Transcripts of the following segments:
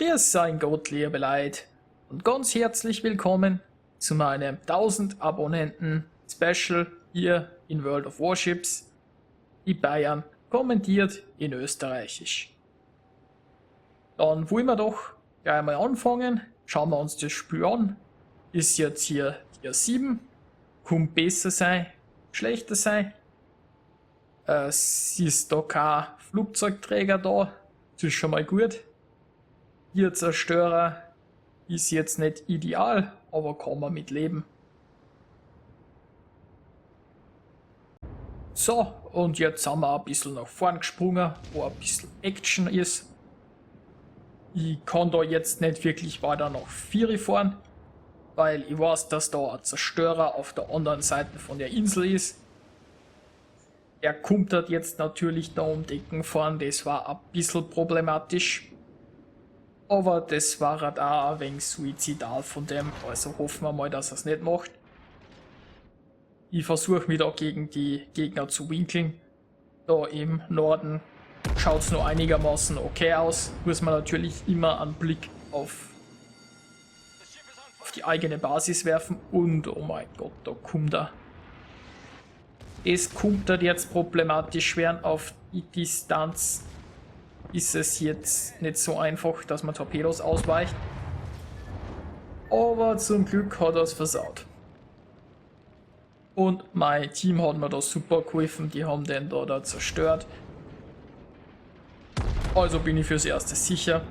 Grüß sein Gott, liebe Leute, und ganz herzlich willkommen zu meinem 1000 Abonnenten Special hier in World of Warships. Die Bayern kommentiert in Österreichisch. Dann wollen wir doch gleich mal anfangen. Schauen wir uns das Spiel an. Ist jetzt hier Tier 7. Kann besser sein, schlechter sein. Es ist da kein Flugzeugträger da. Das ist schon mal gut. Ihr Zerstörer ist jetzt nicht ideal, aber kann man mit leben. So, und jetzt sind wir ein bisschen nach vorn gesprungen, wo ein bisschen Action ist. Ich kann da jetzt nicht wirklich weiter nach 4 fahren, weil ich weiß, dass da ein Zerstörer auf der anderen Seite von der Insel ist. Er kommt dort jetzt natürlich da um Decken fahren, das war ein bisschen problematisch. Aber das war halt auch ein wenig suizidal von dem, also hoffen wir mal, dass er es nicht macht. Ich versuche mich da gegen die Gegner zu winkeln. Da im Norden schaut es noch einigermaßen okay aus. Muss man natürlich immer einen Blick auf die eigene Basis werfen. Und oh mein Gott, da kommt er. Es kommt halt jetzt problematisch werden auf die Distanz. Ist es jetzt nicht so einfach, dass man Torpedos ausweicht. Aber zum Glück hat er es versaut. Und mein Team hat mir da super geholfen, die haben den da zerstört. Also bin ich fürs Erste sicher.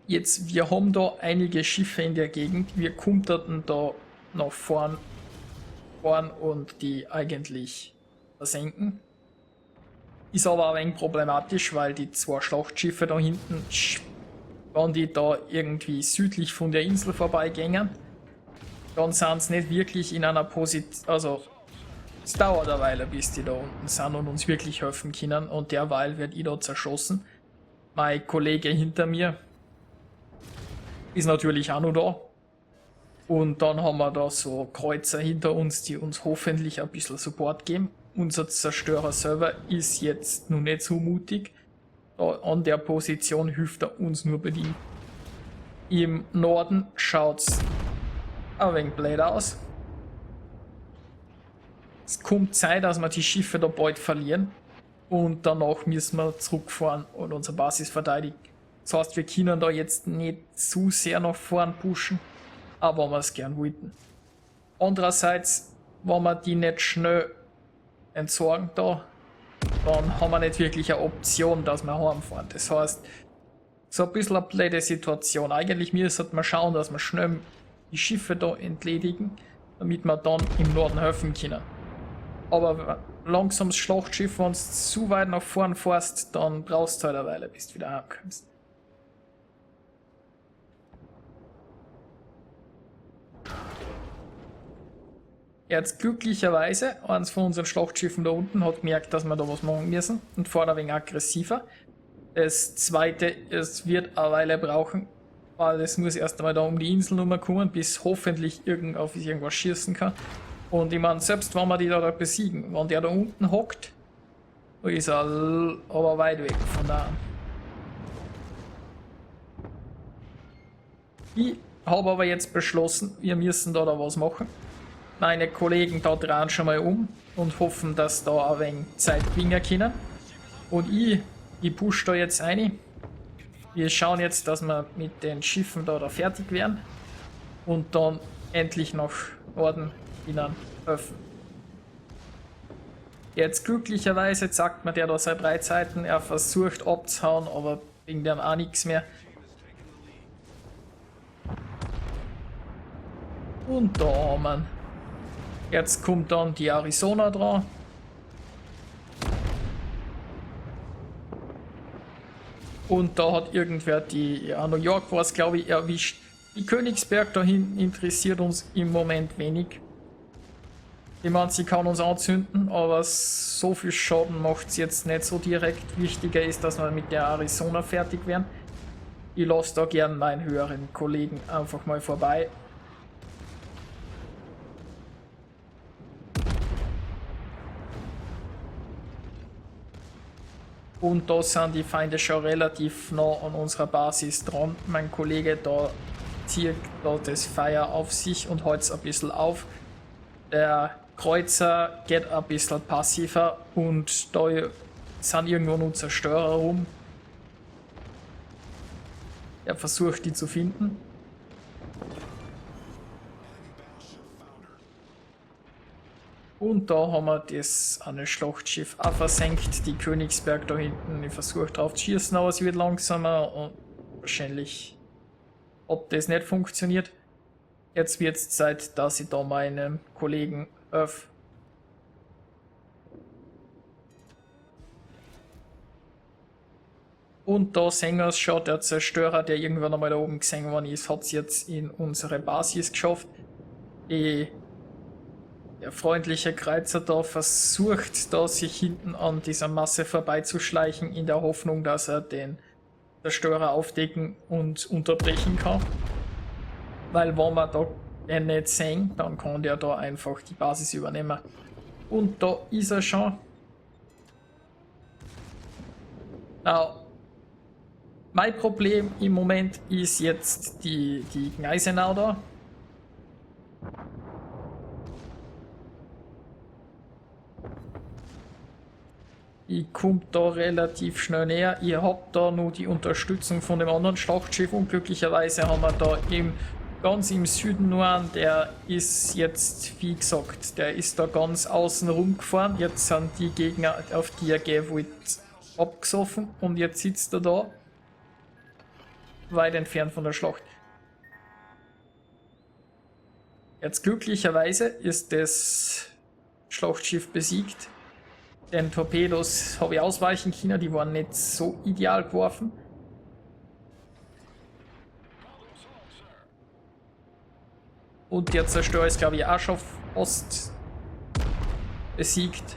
Jetzt, wir haben da einige Schiffe in der Gegend. Wir konnten da nach vorn und die eigentlich versenken. Ist aber ein wenig problematisch, weil die 2 Schlachtschiffe da hinten, wenn die da irgendwie südlich von der Insel vorbeigängen, dann sind sie nicht wirklich in einer Position, also es dauert eine Weile, bis die da unten sind und uns wirklich helfen können, und derweil wird ich da zerschossen. Mein Kollege hinter mir ist natürlich auch noch da. Und dann haben wir da so Kreuzer hinter uns, die uns hoffentlich ein bisschen Support geben. Unser Zerstörer selber ist jetzt noch nicht so mutig. Da an der Position hilft er uns nur bedingt. Im Norden schaut es ein wenig blöd aus. Es kommt Zeit, dass wir die Schiffe da bald verlieren. Und danach müssen wir zurückfahren und unsere Basis verteidigen. Das heißt, wir können da jetzt nicht zu sehr nach vorn pushen, aber wir es gern wollten. Andererseits, wenn wir die nicht schnell entsorgen da, dann haben wir nicht wirklich eine Option, dass wir heimfahren. Das heißt, so ein bisschen eine blöde Situation. Eigentlich müssen wir schauen, dass wir schnell die Schiffe da entledigen, damit wir dann im Norden helfen können. Aber langsames Schlachtschiff, wenn du zu weit nach vorn fährst, dann brauchst du halt eine Weile, bis du wieder heimkommst. Jetzt glücklicherweise, eins von unseren Schlachtschiffen da unten hat gemerkt, dass wir da was machen müssen und fährt ein wenig aggressiver. Das zweite, es wird eine Weile brauchen, weil es muss erst einmal da um die Insel kommen, bis hoffentlich auf irgendwas schießen kann. Und ich meine, selbst wenn wir die da besiegen, wenn der da unten hockt, da ist er aber weit weg von da. Ich habe aber jetzt beschlossen, wir müssen da was machen. Meine Kollegen da drehen schon mal um und hoffen, dass da ein wenig Zeit gewinnen können. Und ich push da jetzt rein. Wir schauen jetzt, dass wir mit den Schiffen da fertig werden und dann endlich nach Norden ihnen helfen. Jetzt glücklicherweise sagt mir der da seine Breitseiten, er versucht abzuhauen, aber wegen dem auch nichts mehr. Und da haben wir ihn. Jetzt kommt dann die Arizona dran. Und da hat irgendwer die New York war es, glaube ich, erwischt. Die Königsberg da hinten interessiert uns im Moment wenig. Ich meine, sie kann uns anzünden, aber so viel Schaden macht es jetzt nicht so direkt. Wichtiger ist, dass wir mit der Arizona fertig werden. Ich lasse da gern meinen höheren Kollegen einfach mal vorbei. Und da sind die Feinde schon relativ nah an unserer Basis dran. Mein Kollege da zieht da das Feuer auf sich und hält es ein bisschen auf. Der Kreuzer geht ein bisschen passiver und da sind irgendwo nur Zerstörer rum. Er versucht die zu finden. Und da haben wir das eine Schlachtschiff auch versenkt. Die Königsberg da hinten. Ich versuche drauf zu schießen, aber sie wird langsamer und wahrscheinlich hat das nicht funktioniert. Jetzt wird es Zeit, dass ich da meinen Kollegen öff. Und da sehen wir es schon, der Zerstörer, der irgendwann einmal da oben gesehen worden ist, hat es jetzt in unsere Basis geschafft. Der freundliche Kreuzer da versucht, da sich hinten an dieser Masse vorbeizuschleichen, in der Hoffnung, dass er den Zerstörer aufdecken und unterbrechen kann. Weil wenn wir da den nicht sehen, dann kann der da einfach die Basis übernehmen. Und da ist er schon. Mein Problem im Moment ist jetzt die Gneisenau da. Ich komme da relativ schnell näher. Ich habe da nur die Unterstützung von dem anderen Schlachtschiff. Unglücklicherweise haben wir da ganz im Süden nur einen, der ist jetzt, wie gesagt, der ist da ganz außen rumgefahren. Jetzt sind die Gegner, auf die er gehen wollte, abgesoffen und jetzt sitzt er da, weit entfernt von der Schlacht. Jetzt glücklicherweise ist das Schlachtschiff besiegt. Den Torpedos habe ich ausweichen können, die waren nicht so ideal geworfen. Und der Zerstörer ist, glaube ich, auch schon fast besiegt.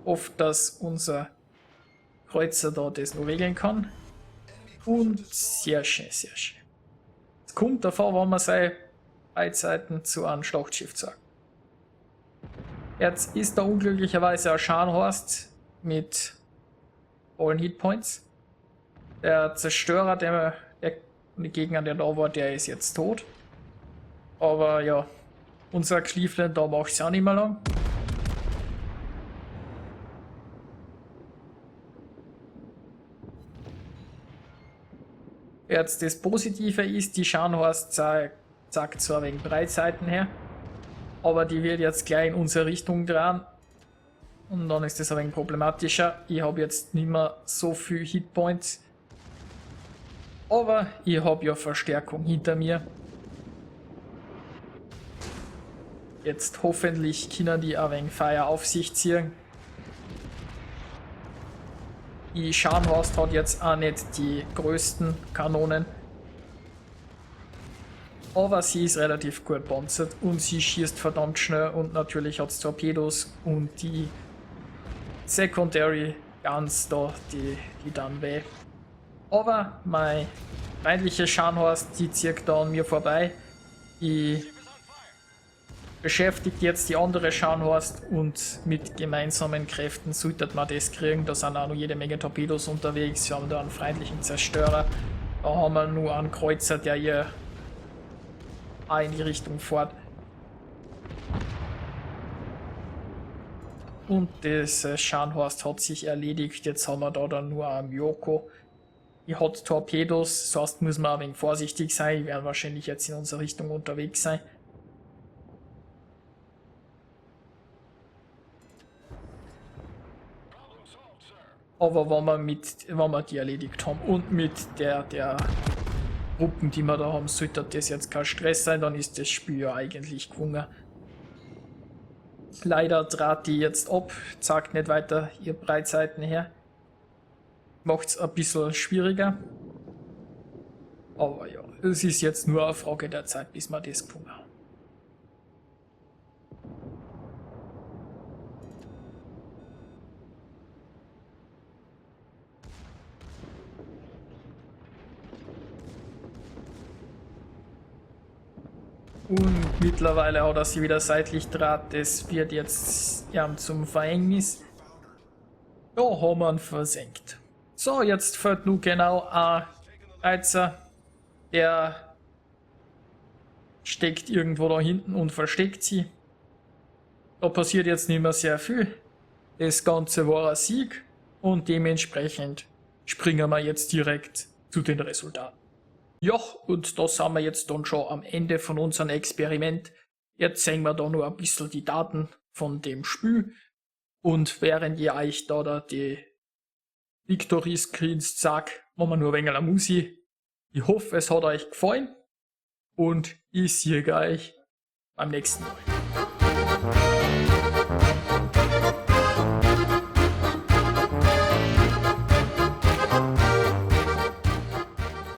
Hoffe, dass unser Kreuzer da das noch regeln kann. Und sehr schön, sehr schön. Es kommt davor, wenn man seine Beidseiten zu einem Schlachtschiff sagt. Jetzt ist da unglücklicherweise ein Scharnhorst mit allen Hitpoints. Der Zerstörer, der Gegner, der da war, der ist jetzt tot. Aber ja, unser Cleveland, da macht es auch nicht mehr lang. Jetzt das Positive ist, die Scharnhorst sagt zwar wegen Breitseiten her, aber die wird jetzt gleich in unsere Richtung drehen. Und dann ist das ein wenig problematischer. Ich habe jetzt nicht mehr so viel Hitpoints. Aber ich habe ja Verstärkung hinter mir. Jetzt hoffentlich können die ein wenig Feuer auf sich ziehen. Die Scharnhorst hat jetzt auch nicht die größten Kanonen. Aber sie ist relativ gut panzert und sie schießt verdammt schnell und natürlich hat es Torpedos und die Secondary Guns da, die dann weh. Aber mein feindliche Scharnhorst, die zieht da an mir vorbei. Die beschäftigt jetzt die andere Scharnhorst und mit gemeinsamen Kräften sollte man das kriegen. Da sind auch noch jede Menge Torpedos unterwegs. Wir haben da einen feindlichen Zerstörer. Da haben wir nur einen Kreuzer, der hier auch in die Richtung fährt. Und das Scharnhorst hat sich erledigt. Jetzt haben wir da dann nur einen Myoko. Die hat Torpedos, das heißt, muss man ein wenig vorsichtig sein. Die werden wahrscheinlich jetzt in unsere Richtung unterwegs sein. Aber wenn wir die erledigt haben und mit der Gruppen, die wir da haben, sollte das jetzt kein Stress sein, dann ist das Spiel ja eigentlich gewonnen. Leider trat die jetzt ab, zeigt nicht weiter ihr Breitseiten her. Macht es ein bisschen schwieriger. Aber ja, es ist jetzt nur eine Frage der Zeit, bis wir das gewonnen haben. Und mittlerweile hat er sie wieder seitlich draht. Das wird jetzt zum Verhängnis. Da haben wir ihn versenkt. So, jetzt fällt nur genau ein Reizer. Der steckt irgendwo da hinten und versteckt sie. Da passiert jetzt nicht mehr sehr viel. Das Ganze war ein Sieg und dementsprechend springen wir jetzt direkt zu den Resultaten. Ja, und da sind wir jetzt dann schon am Ende von unserem Experiment. Jetzt sehen wir da nur ein bisschen die Daten von dem Spiel. Und während ihr euch da die Victory Screens zeigt, machen wir nur ein wenig Musik. Ich hoffe, es hat euch gefallen und ich sehe euch beim nächsten Mal.